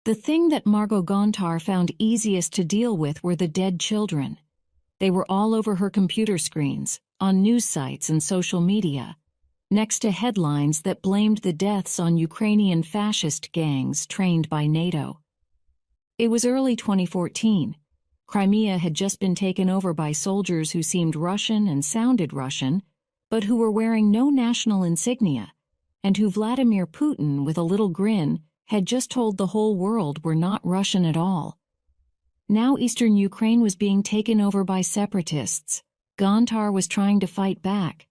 The thing that Margot Gontar found easiest to deal with were the dead children. They were all over her computer screens, on news sites and social media, next to headlines that blamed the deaths on Ukrainian fascist gangs trained by NATO. It was early 2014. Crimea had just been taken over by soldiers who seemed Russian and sounded Russian, but who were wearing no national insignia, and who Vladimir Putin, with a little grin, had just told the whole world were not Russian at all. Now eastern Ukraine was being taken over by separatists. Gontar was trying to fight back.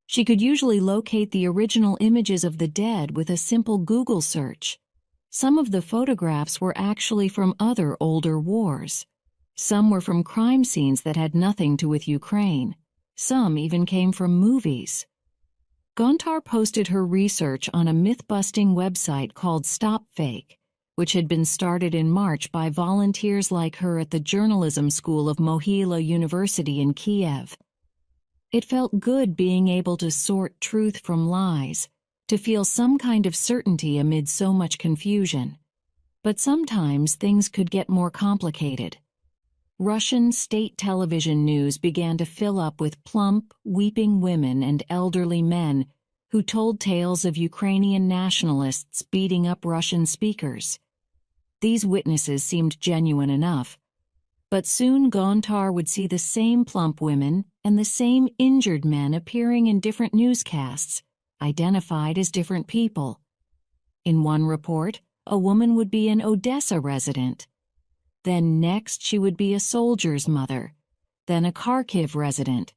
She could usually locate the original images of the dead with a simple Google search. Some of the photographs were actually from other older wars. Some were from crime scenes that had nothing to do with Ukraine. Some even came from movies. Gontar posted her research on a myth-busting website called StopFake, which had been started in March by volunteers like her at the journalism school of Mohyla University in Kiev. It felt good being able to sort truth from lies, to feel some kind of certainty amid so much confusion. But sometimes things could get more complicated. Russian state television news began to fill up with plump, weeping women and elderly men who told tales of Ukrainian nationalists beating up Russian speakers. These witnesses seemed genuine enough, but soon Gontar would see the same plump women and the same injured men appearing in different newscasts, identified as different people. In one report, a woman would be an Odessa resident. Then next she would be a soldier's mother, then a Kharkiv resident,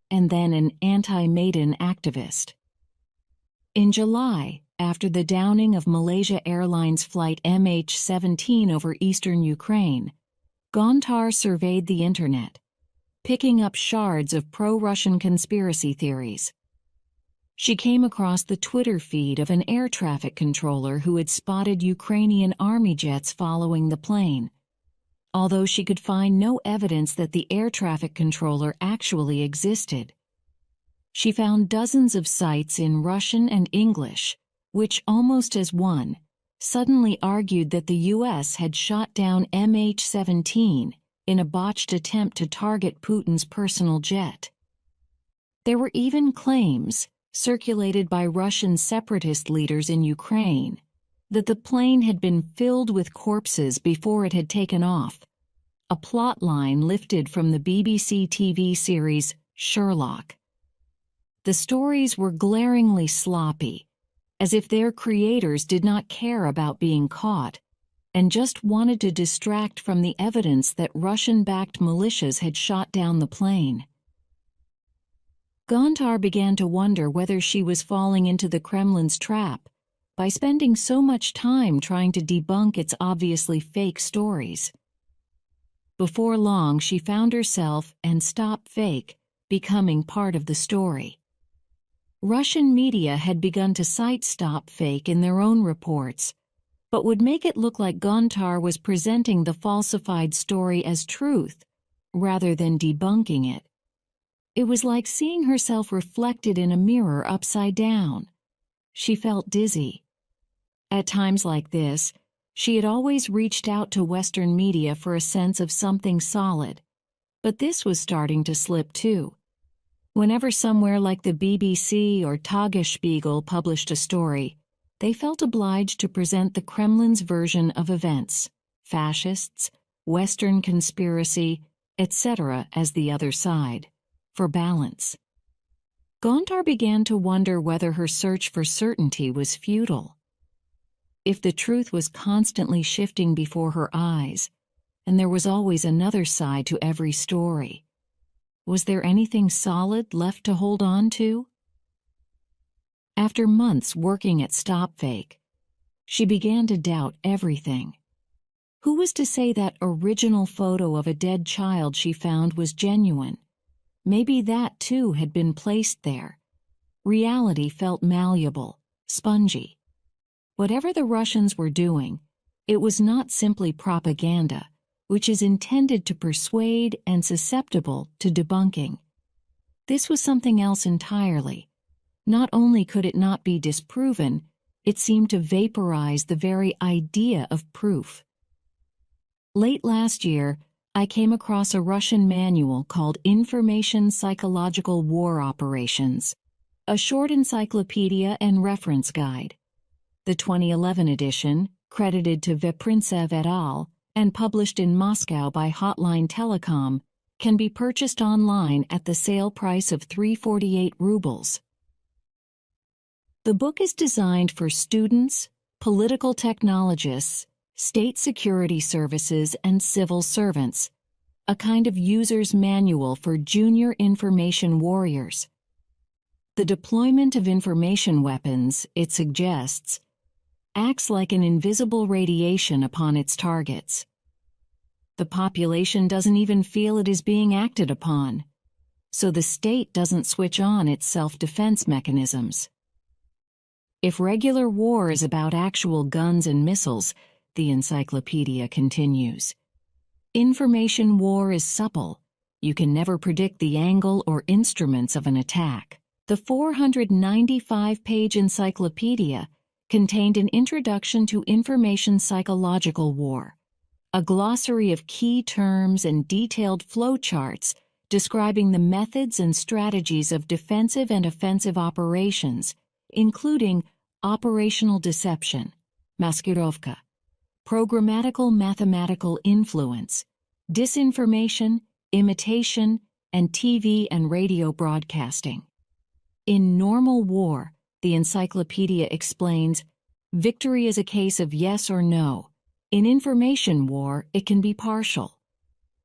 and then an anti-Maidan activist. In July, after the downing of Malaysia Airlines flight MH17 over eastern Ukraine, Gontar surveyed the internet, picking up shards of pro-Russian conspiracy theories. She came across the Twitter feed of an air traffic controller who had spotted Ukrainian army jets following the plane, although she could find no evidence that the air traffic controller actually existed. She found dozens of sites in Russian and English, which, almost as one, suddenly argued that the U.S. had shot down MH17 in a botched attempt to target Putin's personal jet. There were even claims, circulated by Russian separatist leaders in Ukraine, that the plane had been filled with corpses before it had taken off, a plot line lifted from the BBC TV series Sherlock. The stories were glaringly sloppy, as if their creators did not care about being caught and just wanted to distract from the evidence that Russian-backed militias had shot down the plane. Gontar began to wonder whether she was falling into the Kremlin's trap by spending so much time trying to debunk its obviously fake stories. Before long, she found herself and StopFake becoming part of the story. Russian media had begun to cite StopFake in their own reports, but would make it look like Gontar was presenting the falsified story as truth, rather than debunking it. It was like seeing herself reflected in a mirror upside down. She felt dizzy. At times like this, she had always reached out to Western media for a sense of something solid, but this was starting to slip too. Whenever somewhere like the BBC or Tagesspiegel published a story, they felt obliged to present the Kremlin's version of events, fascists, Western conspiracy, etc. as the other side, for balance. Gontar began to wonder whether her search for certainty was futile. If the truth was constantly shifting before her eyes, and there was always another side to every story, was there anything solid left to hold on to? After months working at StopFake, she began to doubt everything. Who was to say that original photo of a dead child she found was genuine? Maybe that too had been placed there. Reality felt malleable, spongy. Whatever the Russians were doing, it was not simply propaganda, which is intended to persuade and susceptible to debunking. This was something else entirely. Not only could it not be disproven, it seemed to vaporize the very idea of proof. Late last year, I came across a Russian manual called Information Psychological War Operations, a short encyclopedia and reference guide. The 2011 edition, credited to Veprinsev et al. And published in Moscow by Hotline Telecom, can be purchased online at the sale price of 348 rubles. The book is designed for students, political technologists, state security services, and civil servants, a kind of user's manual for junior information warriors. The deployment of information weapons, it suggests, acts like an invisible radiation upon its targets. The population doesn't even feel it is being acted upon, so the state doesn't switch on its self-defense mechanisms. If regular war is about actual guns and missiles, the encyclopedia continues, information war is supple. You can never predict the angle or instruments of an attack. The 495-page encyclopedia contained an introduction to information psychological war, a glossary of key terms and detailed flowcharts describing the methods and strategies of defensive and offensive operations, including operational deception, maskirovka, programmatical mathematical influence, disinformation, imitation, and TV and radio broadcasting. In normal war, the encyclopedia explains, victory is a case of yes or no. In information war, it can be partial.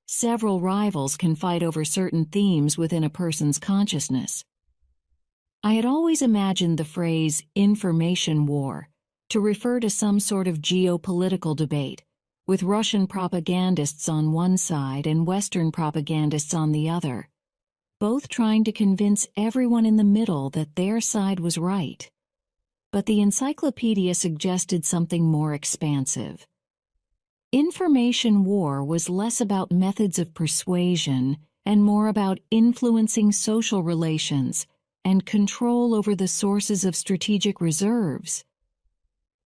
Several rivals can fight over certain themes within a person's consciousness. I had always imagined the phrase information war to refer to some sort of geopolitical debate, with Russian propagandists on one side and Western propagandists on the other, both trying to convince everyone in the middle that their side was right. But the encyclopedia suggested something more expansive. Information war was less about methods of persuasion and more about influencing social relations and control over the sources of strategic reserves.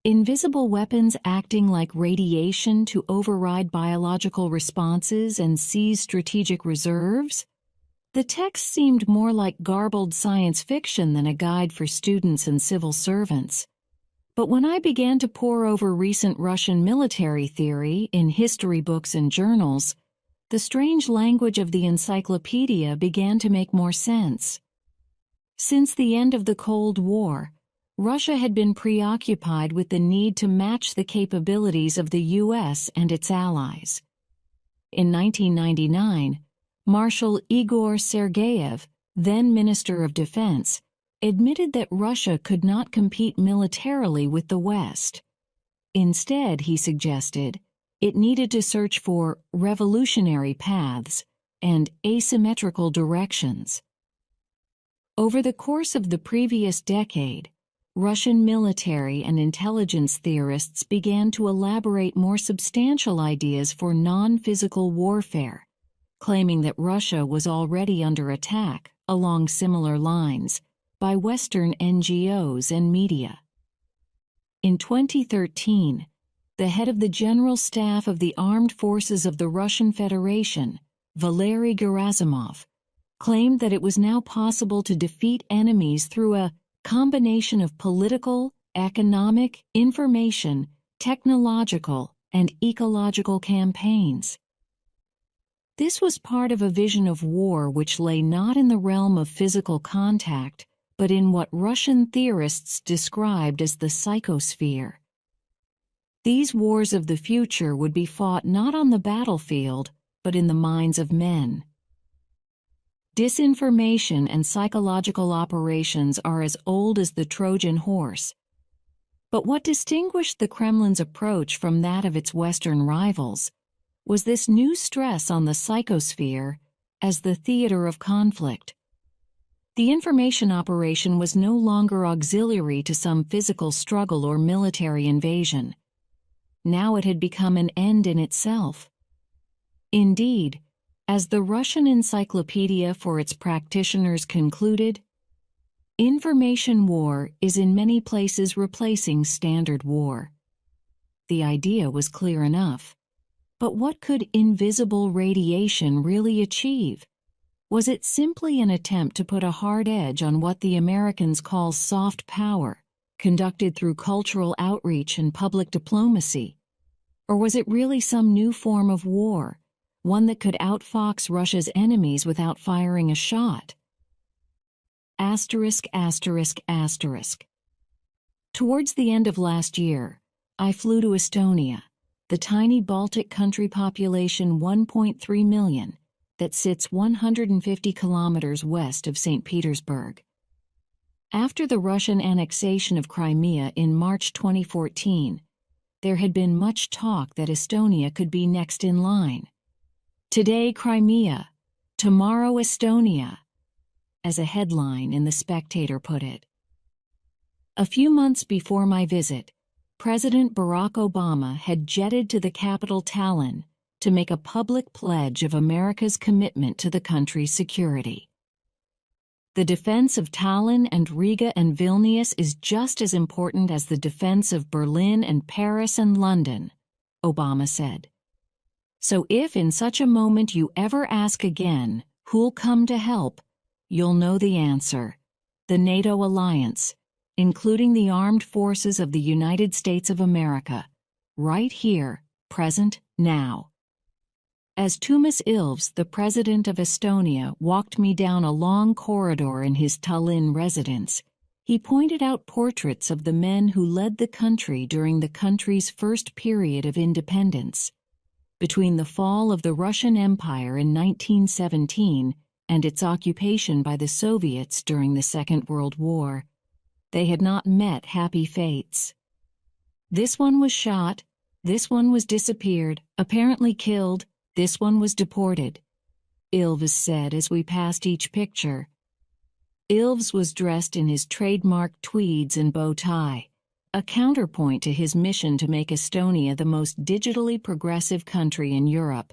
Invisible weapons acting like radiation to override biological responses and seize strategic reserves? The text seemed more like garbled science fiction than a guide for students and civil servants. But when I began to pore over recent Russian military theory in history books and journals, the strange language of the encyclopedia began to make more sense. Since the end of the Cold War, Russia had been preoccupied with the need to match the capabilities of the U.S. and its allies. In 1999, Marshal Igor Sergeyev, then Minister of Defense, admitted that Russia could not compete militarily with the West. Instead, he suggested, it needed to search for revolutionary paths and asymmetrical directions. Over the course of the previous decade, Russian military and intelligence theorists began to elaborate more substantial ideas for non-physical warfare, claiming that Russia was already under attack along similar lines by Western NGOs and media. In 2013, the head of the General Staff of the Armed Forces of the Russian Federation, Valery Gerasimov, claimed that it was now possible to defeat enemies through a combination of political, economic, information, technological, and ecological campaigns. This was part of a vision of war which lay not in the realm of physical contact, but in what Russian theorists described as the psychosphere. These wars of the future would be fought not on the battlefield, but in the minds of men. Disinformation and psychological operations are as old as the Trojan horse. But what distinguished the Kremlin's approach from that of its Western rivals was this new stress on the psychosphere as the theater of conflict. The information operation was no longer auxiliary to some physical struggle or military invasion. Now it had become an end in itself. Indeed, as the Russian Encyclopedia for its practitioners concluded, Information war is in many places replacing standard war. The idea was clear enough. But what could invisible radiation really achieve? Was it simply an attempt to put a hard edge on what the Americans call soft power, conducted through cultural outreach and public diplomacy? Or was it really some new form of war, one that could outfox Russia's enemies without firing a shot? Asterisk, asterisk, asterisk. Towards the end of last year, I flew to Estonia, the tiny Baltic country population 1.3 million that sits 150 kilometers west of St. Petersburg. After the Russian annexation of Crimea in March 2014, there had been much talk that Estonia could be next in line. Today Crimea, tomorrow Estonia, as a headline in The Spectator put it. A few months before my visit, President Barack Obama had jetted to the capital Tallinn to make a public pledge of America's commitment to the country's security. The defense of Tallinn and Riga and Vilnius is just as important as the defense of Berlin and Paris and London, Obama said. So if in such a moment you ever ask again, who'll come to help, you'll know the answer: the NATO alliance, including the armed forces of the United States of America, right here, present, now. As Toomas Ilves, the president of Estonia, walked me down a long corridor in his Tallinn residence, he pointed out portraits of the men who led the country during the country's first period of independence. Between the fall of the Russian Empire in 1917 and its occupation by the Soviets during the Second World War, they had not met happy fates. This one was shot, this one was disappeared, apparently killed, this one was deported, Ilves said as we passed each picture. Ilves was dressed in his trademark tweeds and bow tie, a counterpoint to his mission to make Estonia the most digitally progressive country in Europe.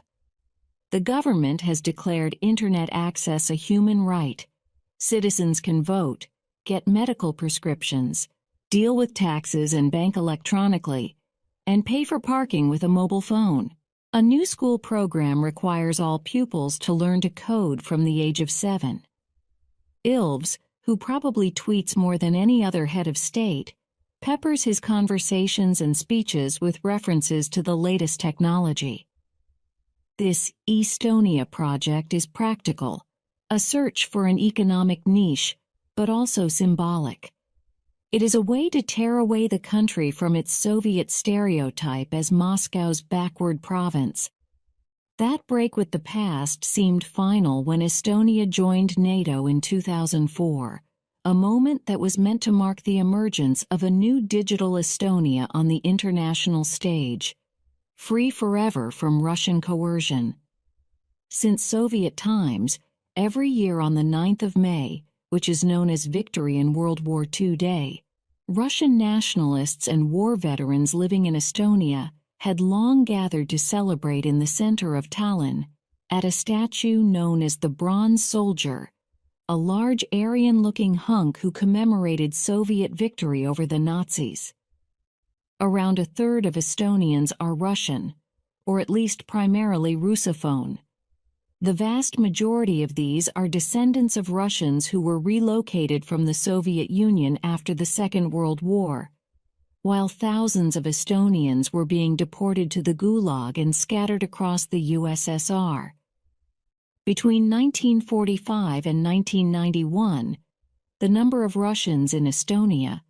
The government has declared internet access a human right. Citizens can vote, get medical prescriptions, deal with taxes and bank electronically, and pay for parking with a mobile phone. A new school program requires all pupils to learn to code from the age of 7. Ilves, who probably tweets more than any other head of state, peppers his conversations and speeches with references to the latest technology. This Estonia project is practical, a search for an economic niche, but also symbolic. It is a way to tear away the country from its Soviet stereotype as Moscow's backward province. That break with the past seemed final when Estonia joined NATO in 2004, a moment that was meant to mark the emergence of a new digital Estonia on the international stage, free forever from Russian coercion. Since Soviet times, every year on the 9th of May, which is known as Victory in World War II Day, Russian nationalists and war veterans living in Estonia had long gathered to celebrate in the center of Tallinn, at a statue known as the Bronze Soldier, a large Aryan-looking hunk who commemorated Soviet victory over the Nazis. Around a third of Estonians are Russian, or at least primarily Russophone. The vast majority of these are descendants of Russians who were relocated from the Soviet Union after the Second World War, while thousands of Estonians were being deported to the Gulag and scattered across the USSR. Between 1945 and 1991, the number of Russians in Estonia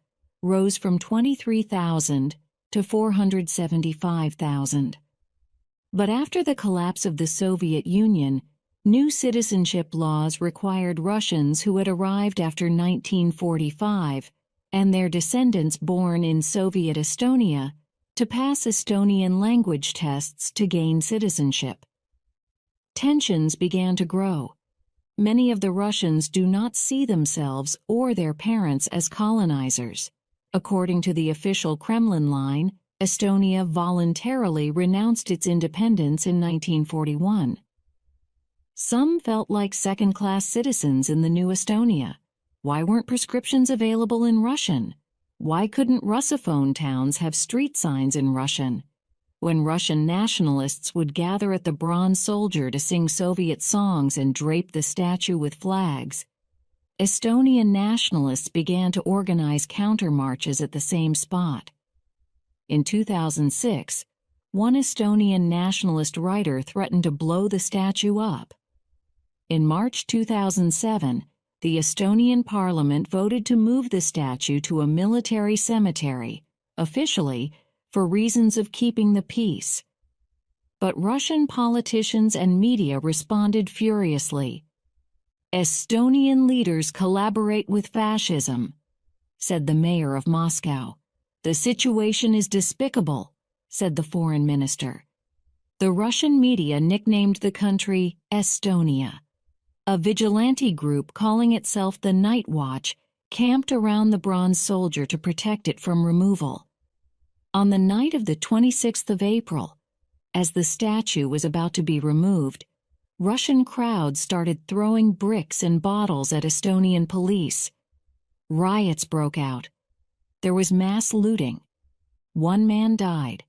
rose from 23,000 to 475,000. But after the collapse of the Soviet Union, new citizenship laws required Russians who had arrived after 1945 and their descendants born in Soviet Estonia to pass Estonian language tests to gain citizenship. Tensions began to grow. Many of the Russians do not see themselves or their parents as colonizers. According to the official Kremlin line, Estonia voluntarily renounced its independence in 1941. Some felt like second-class citizens in the new Estonia, Why weren't prescriptions available in Russian? Why couldn't Russophone towns have street signs in Russian? When Russian nationalists would gather at the Bronze Soldier to sing Soviet songs and drape the statue with flags, Estonian nationalists began to organize counter-marches at the same spot. In 2006, one Estonian nationalist writer threatened to blow the statue up. In March 2007, the Estonian parliament voted to move the statue to a military cemetery, officially, for reasons of keeping the peace. But Russian politicians and media responded furiously. Estonian leaders collaborate with fascism, said the mayor of Moscow. The situation is despicable, said the foreign minister. The Russian media nicknamed the country Estonia. A vigilante group calling itself the Night Watch camped around the Bronze Soldier to protect it from removal. On the night of the 26th of April, as the statue was about to be removed, Russian crowds started throwing bricks and bottles at Estonian police. Riots broke out. There was mass looting. One man died.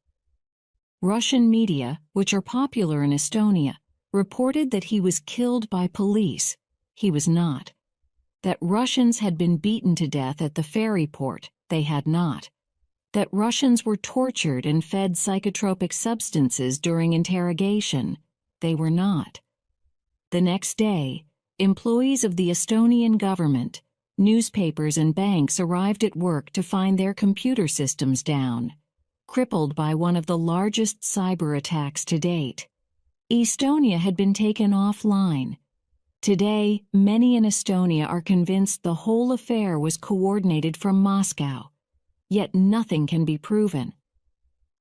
Russian media, which are popular in Estonia, reported that he was killed by police. He was not. That Russians had been beaten to death at the ferry port. They had not. That Russians were tortured and fed psychotropic substances during interrogation. They were not. The next day, employees of the Estonian government, newspapers and banks arrived at work to find their computer systems down, crippled by one of the largest cyber attacks to date. Estonia had been taken offline. Today, many in Estonia are convinced the whole affair was coordinated from Moscow, yet nothing can be proven.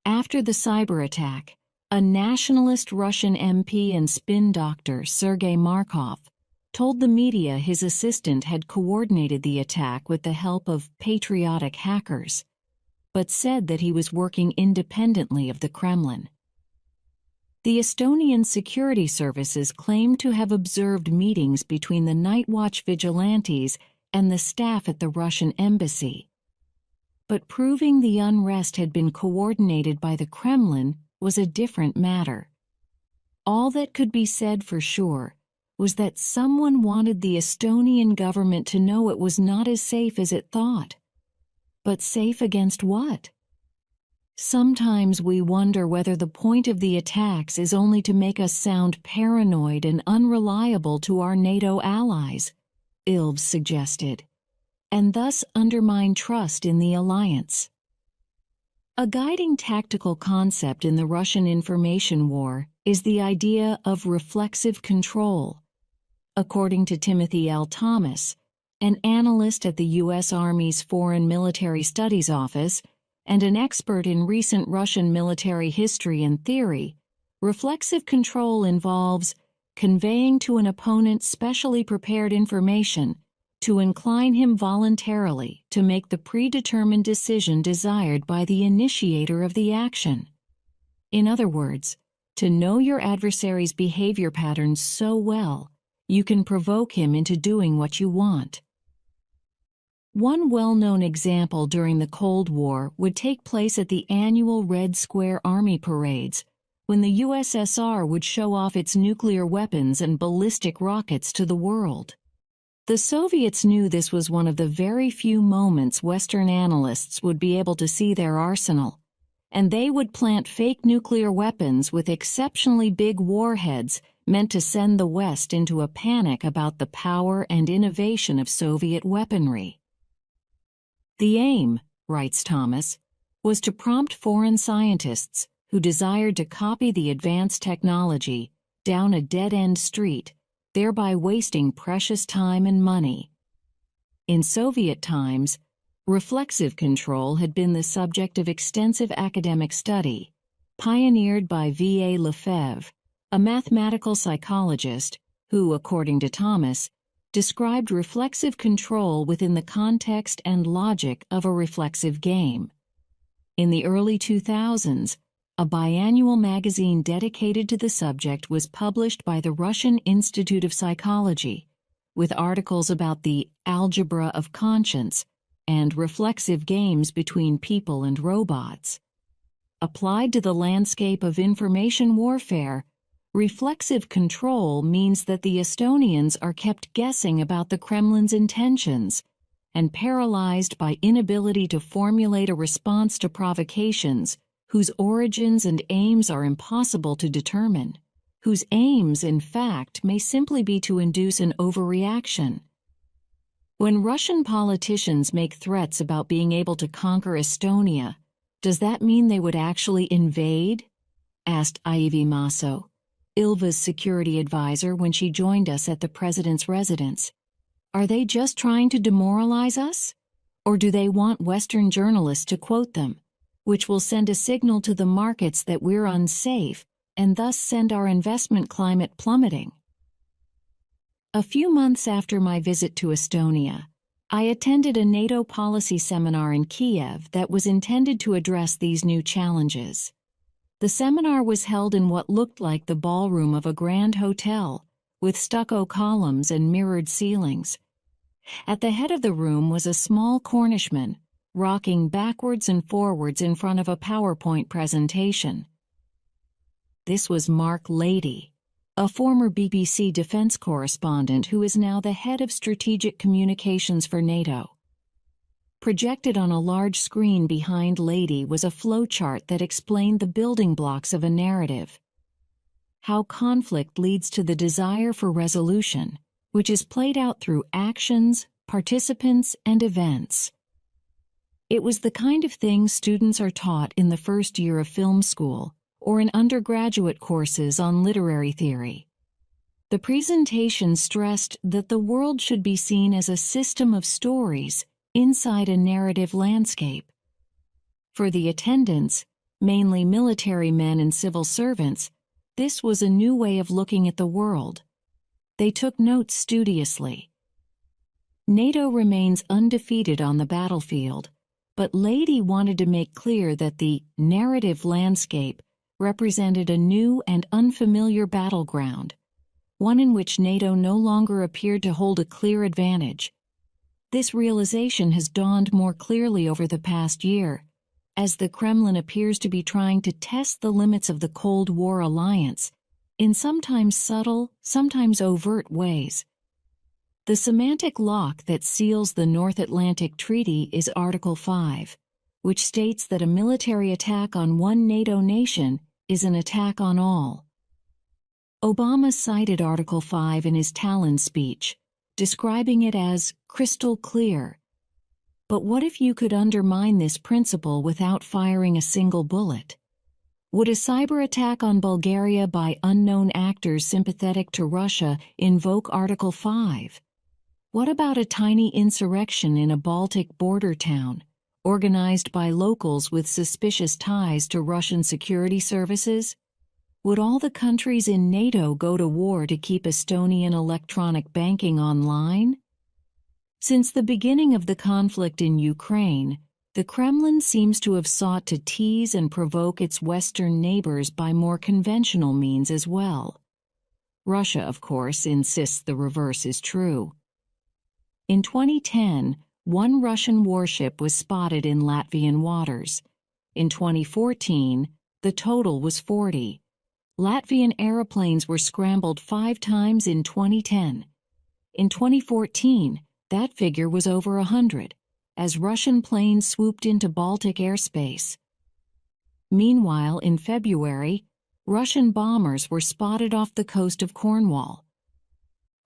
After the cyber attack, a nationalist Russian MP and spin doctor, Sergei Markov, told the media his assistant had coordinated the attack with the help of patriotic hackers, but said that he was working independently of the Kremlin. The Estonian security services claimed to have observed meetings between the Night Watch vigilantes and the staff at the Russian embassy. But proving the unrest had been coordinated by the Kremlin was a different matter. All that could be said for sure was that someone wanted the Estonian government to know it was not as safe as it thought. But safe against what? Sometimes we wonder whether the point of the attacks is only to make us sound paranoid and unreliable to our NATO allies, Ilves suggested, and thus undermine trust in the alliance. A guiding tactical concept in the Russian information war is the idea of reflexive control. According to Timothy L. Thomas, an analyst at the U.S. Army's Foreign Military Studies Office and an expert in recent Russian military history and theory, reflexive control involves conveying to an opponent specially prepared information to incline him voluntarily to make the predetermined decision desired by the initiator of the action. In other words, to know your adversary's behavior patterns so well, you can provoke him into doing what you want. One well-known example during the Cold War would take place at the annual Red Square Army parades, when the USSR would show off its nuclear weapons and ballistic rockets to the world. The Soviets knew this was one of the very few moments Western analysts would be able to see their arsenal, and they would plant fake nuclear weapons with exceptionally big warheads meant to send the West into a panic about the power and innovation of Soviet weaponry. The aim, writes Thomas, was to prompt foreign scientists who desired to copy the advanced technology down a dead-end street, thereby wasting precious time and money. In Soviet times, reflexive control had been the subject of extensive academic study, pioneered by V. A. Lefebvre, a mathematical psychologist who, according to Thomas, described reflexive control within the context and logic of a reflexive game. In the early 2000s, a biannual magazine dedicated to the subject was published by the Russian Institute of Psychology, with articles about the algebra of conscience and reflexive games between people and robots. Applied to the landscape of information warfare, reflexive control means that the Estonians are kept guessing about the Kremlin's intentions and paralyzed by inability to formulate a response to provocations whose origins and aims are impossible to determine, whose aims, in fact, may simply be to induce an overreaction. When Russian politicians make threats about being able to conquer Estonia, does that mean they would actually invade? Asked Aivi Maso, Ilva's security advisor, when she joined us at the president's residence. Are they just trying to demoralize us? Or do they want Western journalists to quote them, which will send a signal to the markets that we're unsafe and thus send our investment climate plummeting? A few months after my visit to Estonia, I attended a NATO policy seminar in Kiev that was intended to address these new challenges. The seminar was held in what looked like the ballroom of a grand hotel, with stucco columns and mirrored ceilings. At the head of the room was a small Cornishman, rocking backwards and forwards in front of a PowerPoint presentation. This was Mark Lady, a former BBC defense correspondent who is now the head of strategic communications for NATO. Projected on a large screen behind Lady was a flowchart that explained the building blocks of a narrative. How conflict leads to the desire for resolution, which is played out through actions, participants, and events. It was the kind of thing students are taught in the first year of film school or in undergraduate courses on literary theory. The presentation stressed that the world should be seen as a system of stories inside a narrative landscape. For the attendants, mainly military men and civil servants, this was a new way of looking at the world. They took notes studiously. NATO remains undefeated on the battlefield, but Lady wanted to make clear that the narrative landscape represented a new and unfamiliar battleground, one in which NATO no longer appeared to hold a clear advantage. This realization has dawned more clearly over the past year, as the Kremlin appears to be trying to test the limits of the Cold War alliance in sometimes subtle, sometimes overt ways. The semantic lock that seals the North Atlantic Treaty is Article 5, which states that a military attack on one NATO nation is an attack on all. Obama cited Article 5 in his Tallinn speech, describing it as crystal clear. But what if you could undermine this principle without firing a single bullet? Would a cyber attack on Bulgaria by unknown actors sympathetic to Russia invoke Article 5? What about a tiny insurrection in a Baltic border town, organized by locals with suspicious ties to Russian security services? Would all the countries in NATO go to war to keep Estonian electronic banking online? Since the beginning of the conflict in Ukraine, the Kremlin seems to have sought to tease and provoke its Western neighbors by more conventional means as well. Russia, of course, insists the reverse is true. In 2010, one Russian warship was spotted in Latvian waters. In 2014, the total was 40. Latvian aeroplanes were scrambled 5 times in 2010. In 2014, that figure was over 100, as Russian planes swooped into Baltic airspace. Meanwhile, in February, Russian bombers were spotted off the coast of Cornwall.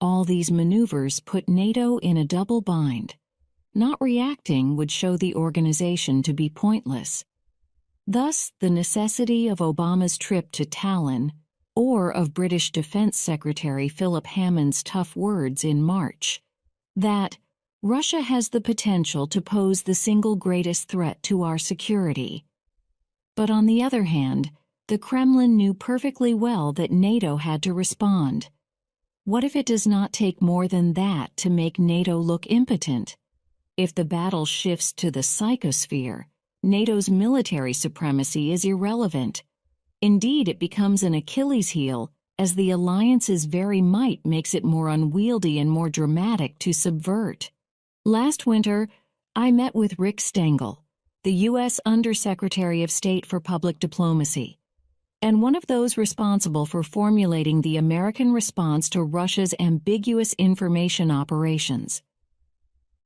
All these maneuvers put NATO in a double bind. Not reacting would show the organization to be pointless. Thus, the necessity of Obama's trip to Tallinn, or of British Defense Secretary Philip Hammond's tough words in March, that Russia has the potential to pose the single greatest threat to our security. But on the other hand, the Kremlin knew perfectly well that NATO had to respond. What if it does not take more than that to make NATO look impotent? If the battle shifts to the psychosphere, NATO's military supremacy is irrelevant. Indeed, it becomes an Achilles heel as the alliance's very might makes it more unwieldy and more dramatic to subvert. Last winter, I met with Rick Stengel, the U.S. Undersecretary of State for Public Diplomacy, and one of those responsible for formulating the American response to Russia's ambiguous information operations.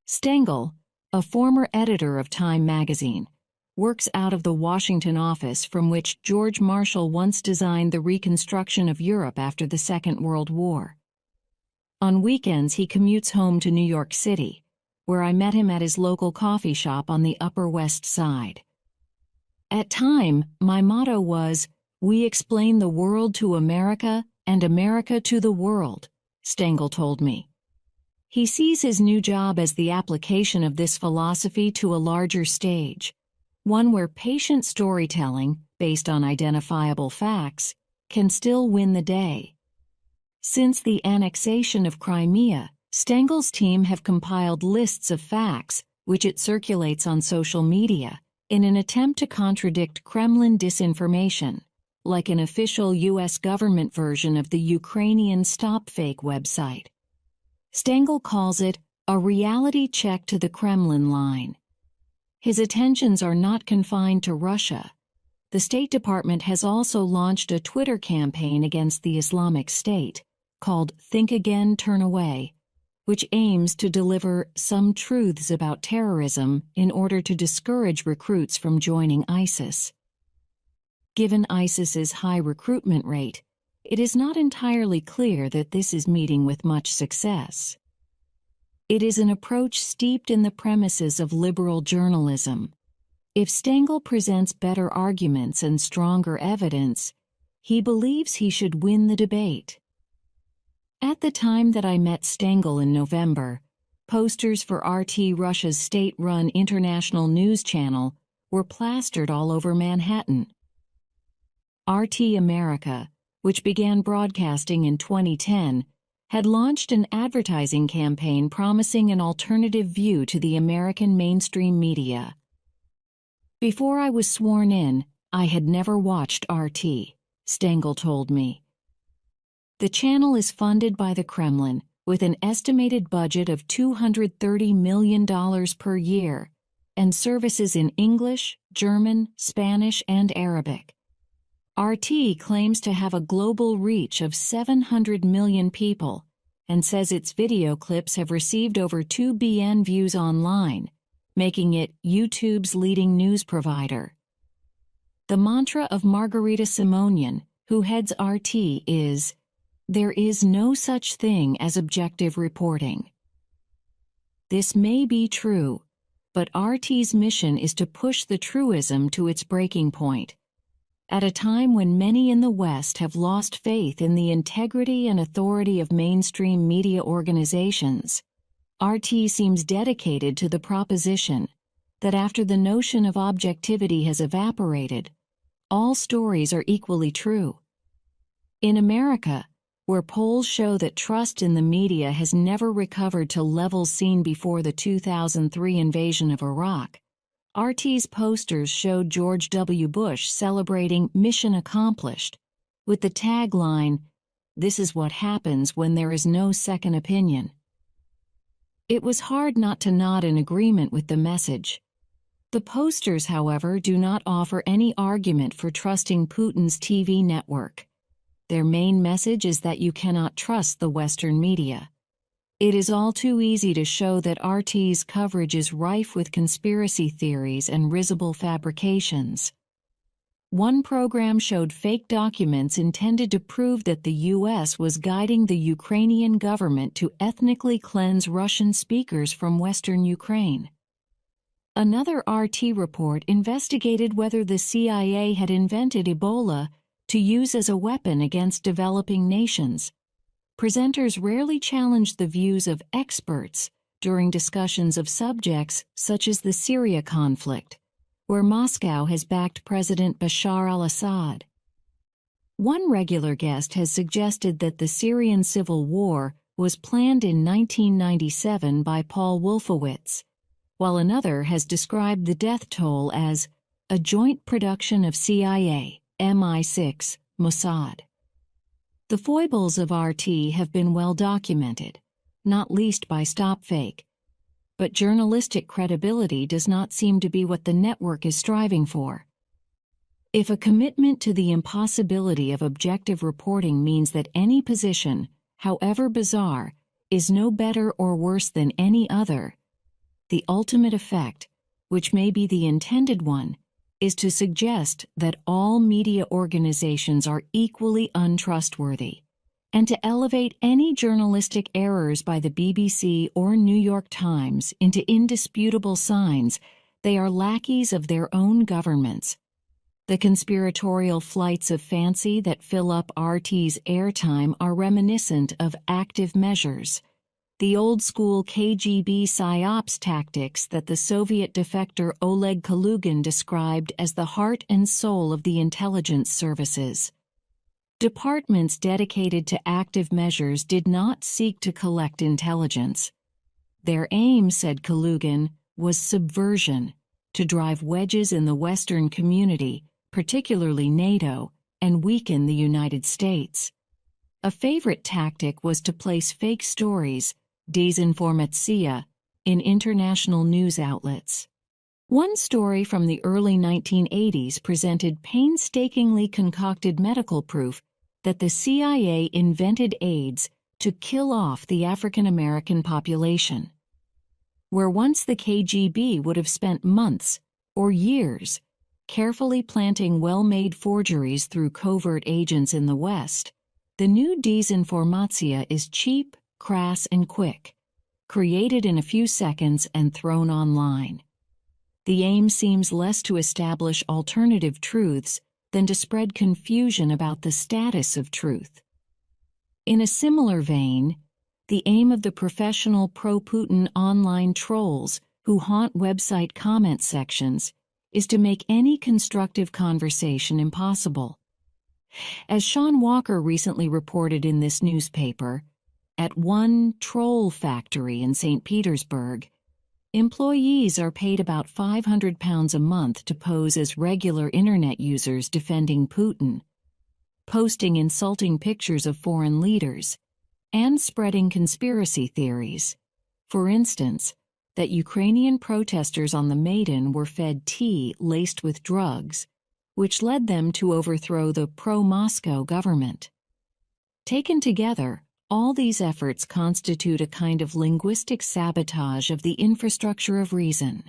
Stengel, a former editor of Time magazine, works out of the Washington office from which George Marshall once designed the reconstruction of Europe after the Second World War. On weekends, he commutes home to New York City, where I met him at his local coffee shop on the Upper West Side. At Time, my motto was, "We explain the world to America and America to the world," Stengel told me. He sees his new job as the application of this philosophy to a larger stage, one where patient storytelling, based on identifiable facts, can still win the day. Since the annexation of Crimea, Stengel's team have compiled lists of facts, which it circulates on social media, in an attempt to contradict Kremlin disinformation, like an official U.S. government version of the Ukrainian StopFake website. Stengel calls it a reality check to the Kremlin line. His attentions are not confined to Russia. The State Department has also launched a Twitter campaign against the Islamic State, called Think Again, Turn Away, which aims to deliver some truths about terrorism in order to discourage recruits from joining ISIS. Given ISIS's high recruitment rate, it is not entirely clear that this is meeting with much success. It is an approach steeped in the premises of liberal journalism. If Stengel presents better arguments and stronger evidence, he believes he should win the debate. At the time that I met Stengel in November, posters for RT Russia's state-run international news channel were plastered all over Manhattan. RT America, which began broadcasting in 2010, had launched an advertising campaign promising an alternative view to the American mainstream media. Before I was sworn in, I had never watched RT, Stengel told me. The channel is funded by the Kremlin, with an estimated budget of $230 million per year, and services in English, German, Spanish, and Arabic. RT claims to have a global reach of 700 million people and says its video clips have received over 2 billion views online, making it YouTube's leading news provider. The mantra of Margarita Simonian, who heads RT, is, "There is no such thing as objective reporting." This may be true, but RT's mission is to push the truism to its breaking point. At a time when many in the West have lost faith in the integrity and authority of mainstream media organizations, RT seems dedicated to the proposition that after the notion of objectivity has evaporated, all stories are equally true. In America, where polls show that trust in the media has never recovered to levels seen before the 2003 invasion of Iraq, RT's posters showed George W. Bush celebrating Mission Accomplished, with the tagline, "This is what happens when there is no second opinion." It was hard not to nod in agreement with the message. The posters, however, do not offer any argument for trusting Putin's TV network. Their main message is that you cannot trust the Western media. It is all too easy to show that RT's coverage is rife with conspiracy theories and risible fabrications. One program showed fake documents intended to prove that the U.S. was guiding the Ukrainian government to ethnically cleanse Russian speakers from Western Ukraine. Another RT report investigated whether the CIA had invented Ebola to use as a weapon against developing nations. Presenters rarely challenge the views of experts during discussions of subjects such as the Syria conflict, where Moscow has backed President Bashar al-Assad. One regular guest has suggested that the Syrian civil war was planned in 1997 by Paul Wolfowitz, while another has described the death toll as a joint production of CIA, MI6, Mossad. The foibles of RT have been well documented, not least by StopFake. But journalistic credibility does not seem to be what the network is striving for. If a commitment to the impossibility of objective reporting means that any position, however bizarre, is no better or worse than any other, the ultimate effect, which may be the intended one, is to suggest that all media organizations are equally untrustworthy, and to elevate any journalistic errors by the BBC or New York Times into indisputable signs they are lackeys of their own governments. The conspiratorial flights of fancy that fill up RT's airtime are reminiscent of active measures, the old-school KGB psyops tactics that the Soviet defector Oleg Kalugin described as the heart and soul of the intelligence services. Departments dedicated to active measures did not seek to collect intelligence. Their aim, said Kalugin, was subversion, to drive wedges in the Western community, particularly NATO, and weaken the United States. A favorite tactic was to place fake stories, desinformatia, in international news outlets. One story from the early 1980s presented painstakingly concocted medical proof that the CIA invented AIDS to kill off the African American population. Where once the KGB would have spent months or years carefully planting well-made forgeries through covert agents in the West, the new desinformatia is cheap, crass, and quick, created in a few seconds and thrown online. The aim seems less to establish alternative truths than to spread confusion about the status of truth. In a similar vein, the aim of the professional pro-Putin online trolls who haunt website comment sections is to make any constructive conversation impossible. As Sean Walker recently reported in this newspaper, at one troll factory in St. Petersburg, employees are paid about £500 a month to pose as regular internet users defending Putin, posting insulting pictures of foreign leaders, and spreading conspiracy theories. For instance, that Ukrainian protesters on the Maidan were fed tea laced with drugs, which led them to overthrow the pro-Moscow government. Taken together, all these efforts constitute a kind of linguistic sabotage of the infrastructure of reason.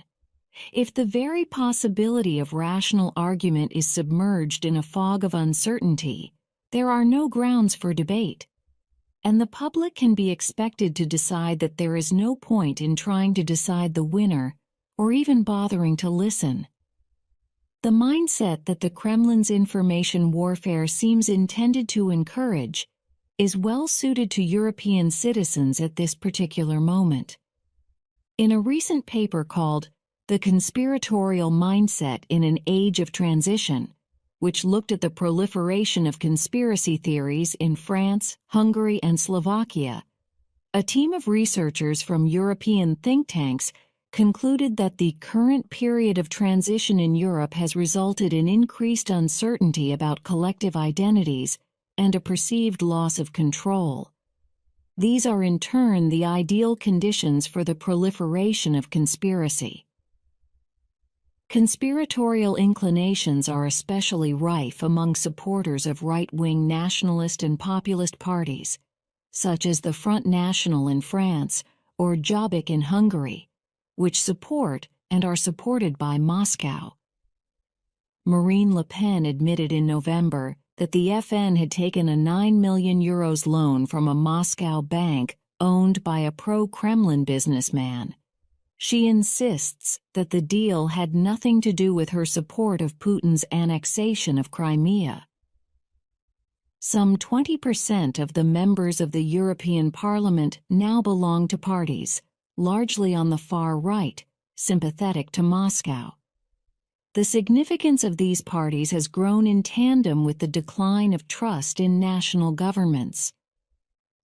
If the very possibility of rational argument is submerged in a fog of uncertainty, there are no grounds for debate, and the public can be expected to decide that there is no point in trying to decide the winner or even bothering to listen. The mindset that the Kremlin's information warfare seems intended to encourage is well suited to European citizens at this particular moment. In a recent paper called The Conspiratorial Mindset in an Age of Transition, which looked at the proliferation of conspiracy theories in France, Hungary, and Slovakia, a team of researchers from European think tanks concluded that the current period of transition in Europe has resulted in increased uncertainty about collective identities and a perceived loss of control. These are in turn the ideal conditions for the proliferation of conspiracy. Conspiratorial inclinations are especially rife among supporters of right-wing nationalist and populist parties, such as the Front National in France or Jobbik in Hungary, which support and are supported by Moscow. Marine Le Pen admitted in November that the FN had taken a €9 million loan from a Moscow bank owned by a pro-Kremlin businessman. She insists that the deal had nothing to do with her support of Putin's annexation of Crimea. Some 20% of the members of the European Parliament now belong to parties, largely on the far right, sympathetic to Moscow. The significance of these parties has grown in tandem with the decline of trust in national governments.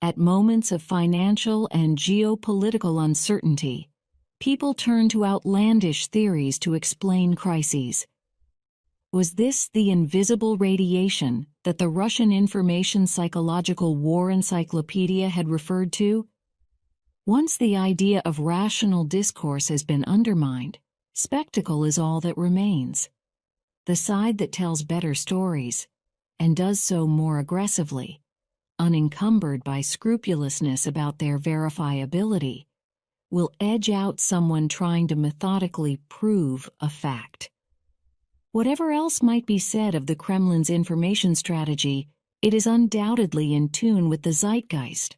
At moments of financial and geopolitical uncertainty, people turn to outlandish theories to explain crises. Was this the invisible radiation that the Russian Information Psychological War Encyclopedia had referred to? Once the idea of rational discourse has been undermined, spectacle is all that remains. The side that tells better stories, and does so more aggressively, unencumbered by scrupulousness about their verifiability, will edge out someone trying to methodically prove a fact. Whatever else might be said of the Kremlin's information strategy, it is undoubtedly in tune with the zeitgeist,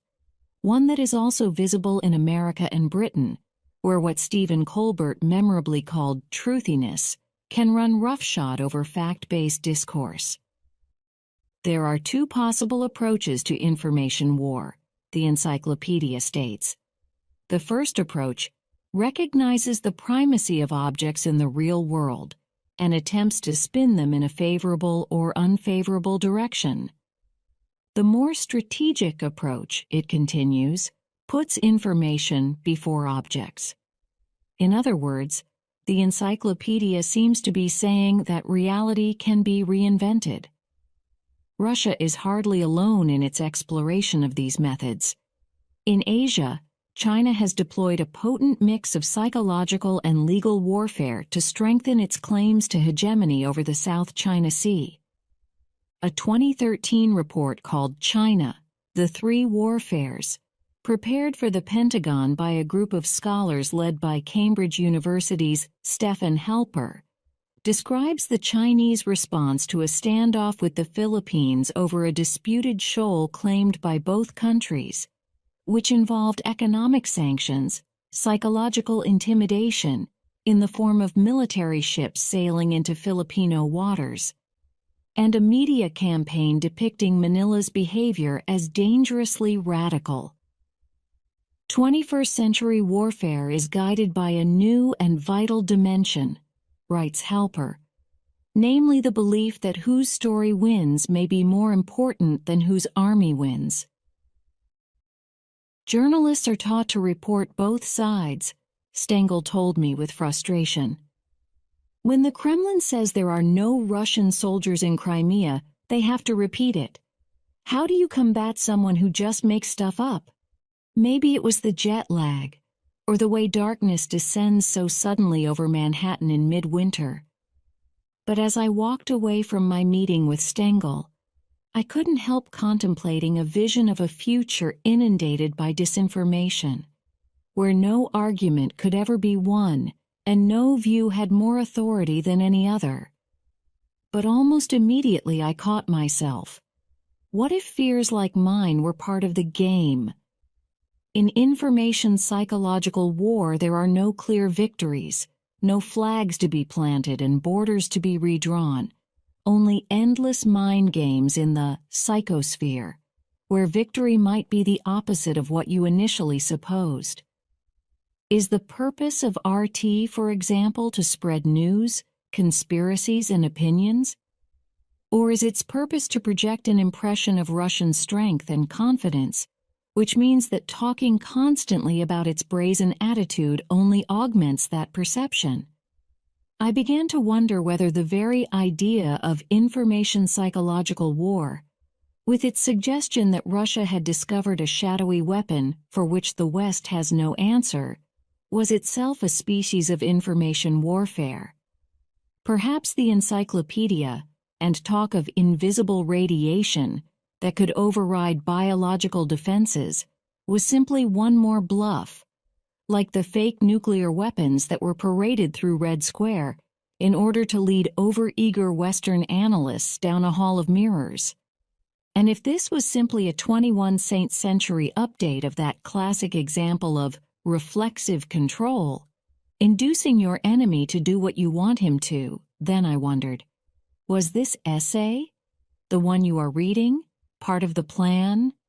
one that is also visible in America and Britain, where what Stephen Colbert memorably called truthiness can run roughshod over fact-based discourse. There are two possible approaches to information war, the encyclopedia states. The first approach recognizes the primacy of objects in the real world and attempts to spin them in a favorable or unfavorable direction. The more strategic approach, it continues, puts information before objects. In other words, the encyclopedia seems to be saying that reality can be reinvented. Russia is hardly alone in its exploration of these methods. In Asia, China has deployed a potent mix of psychological and legal warfare to strengthen its claims to hegemony over the South China Sea. A 2013 report called China, The Three Warfares, prepared for the Pentagon by a group of scholars led by Cambridge University's Stephen Halper, describes the Chinese response to a standoff with the Philippines over a disputed shoal claimed by both countries, which involved economic sanctions, psychological intimidation, in the form of military ships sailing into Filipino waters, and a media campaign depicting Manila's behavior as dangerously radical. 21st century warfare is guided by a new and vital dimension, writes Halper, namely the belief that whose story wins may be more important than whose army wins. Journalists are taught to report both sides, Stengel told me with frustration. When the Kremlin says there are no Russian soldiers in Crimea, they have to repeat it. How do you combat someone who just makes stuff up? Maybe it was the jet lag, or the way darkness descends so suddenly over Manhattan in midwinter. But as I walked away from my meeting with Stengel, I couldn't help contemplating a vision of a future inundated by disinformation, where no argument could ever be won and no view had more authority than any other. But almost immediately I caught myself. What if fears like mine were part of the game? In information psychological war, there are no clear victories, no flags to be planted and borders to be redrawn, only endless mind games in the psychosphere, where victory might be the opposite of what you initially supposed. Is the purpose of RT, for example, to spread news, conspiracies, and opinions? Or is its purpose to project an impression of Russian strength and confidence, which means that talking constantly about its brazen attitude only augments that perception? I began to wonder whether the very idea of information psychological war, with its suggestion that Russia had discovered a shadowy weapon for which the West has no answer, was itself a species of information warfare. Perhaps the encyclopedia, and talk of invisible radiation that could override biological defenses, was simply one more bluff, like the fake nuclear weapons that were paraded through Red Square in order to lead overeager Western analysts down a hall of mirrors. And if this was simply a 21st century update of that classic example of reflexive control, inducing your enemy to do what you want him to, then I wondered, was this essay, the one you are reading, part of the plan,